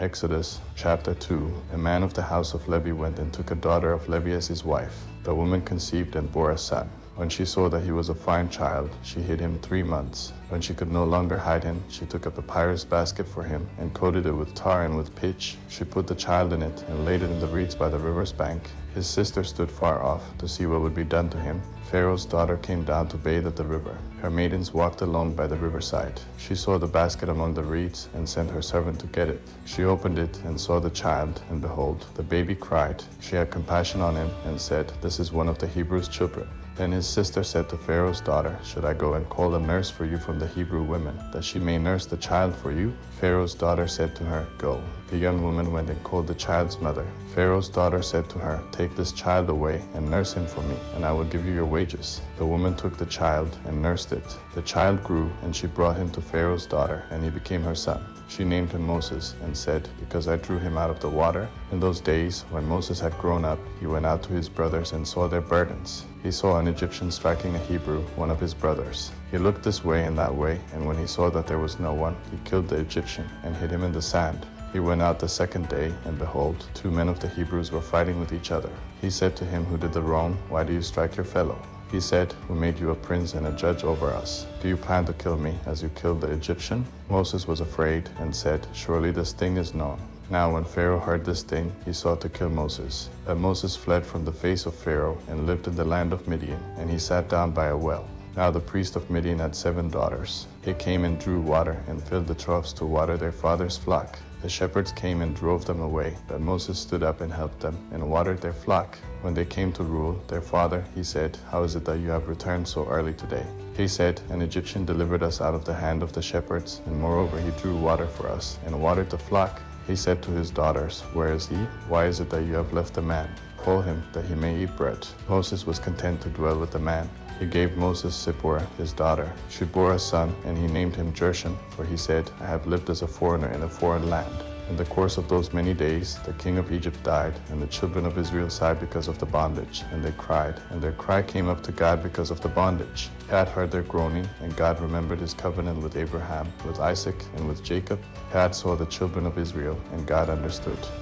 Exodus chapter 2. A man of the house of Levi went and took a daughter of Levi as his wife. The woman conceived and bore a son. When she saw that he was a fine child, she hid him 3 months. When she could no longer hide him, she took a papyrus basket for him and coated it with tar and with pitch. She put the child in it and laid it in the reeds by the river's bank. His sister stood far off to see what would be done to him. Pharaoh's daughter came down to bathe at the river. Her maidens walked alone by the riverside. She saw the basket among the reeds and sent her servant to get it. She opened it and saw the child, and behold, the baby cried. She had compassion on him and said, "This is one of the Hebrews' children." Then his sister said to Pharaoh's daughter, "Should I go and call a nurse for you from the Hebrew women, that she may nurse the child for you?" Pharaoh's daughter said to her, "Go." The young woman went and called the child's mother. Pharaoh's daughter said to her, "Take this child away and nurse him for me, and I will give you your wages." The woman took the child and nursed it. The child grew, and she brought him to Pharaoh's daughter, and he became her son. She named him Moses and said, "Because I drew him out of the water." In those days, when Moses had grown up, he went out to his brothers and saw their burdens. He saw an Egyptian striking a Hebrew, one of his brothers. He looked this way and that way, and when he saw that there was no one, he killed the Egyptian and hid him in the sand. He went out the second day, and behold, 2 men of the Hebrews were fighting with each other. He said to him who did the wrong, "Why do you strike your fellow?" He said, "Who made you a prince and a judge over us? Do you plan to kill me as you killed the Egyptian?" Moses was afraid and said, "Surely this thing is known." Now when Pharaoh heard this thing, he sought to kill Moses. But Moses fled from the face of Pharaoh and lived in the land of Midian, and he sat down by a well. Now the priest of Midian had 7 daughters. They came and drew water and filled the troughs to water their father's flock. The shepherds came and drove them away, but Moses stood up and helped them and watered their flock. When they came to rule their father, he said, "How is it that you have returned so early today?" He said, "An Egyptian delivered us out of the hand of the shepherds, and moreover he drew water for us and watered the flock." He said to his daughters, "Where is he? Why is it that you have left the man? Call him, that he may eat bread." Moses was content to dwell with the man. He gave Moses Zipporah, his daughter. She bore a son, and he named him Gershom, for he said, "I have lived as a foreigner in a foreign land." In the course of those many days, the king of Egypt died, and the children of Israel sighed because of the bondage, and they cried, and their cry came up to God because of the bondage. God heard their groaning, and God remembered his covenant with Abraham, with Isaac, and with Jacob. God saw the children of Israel, and God understood.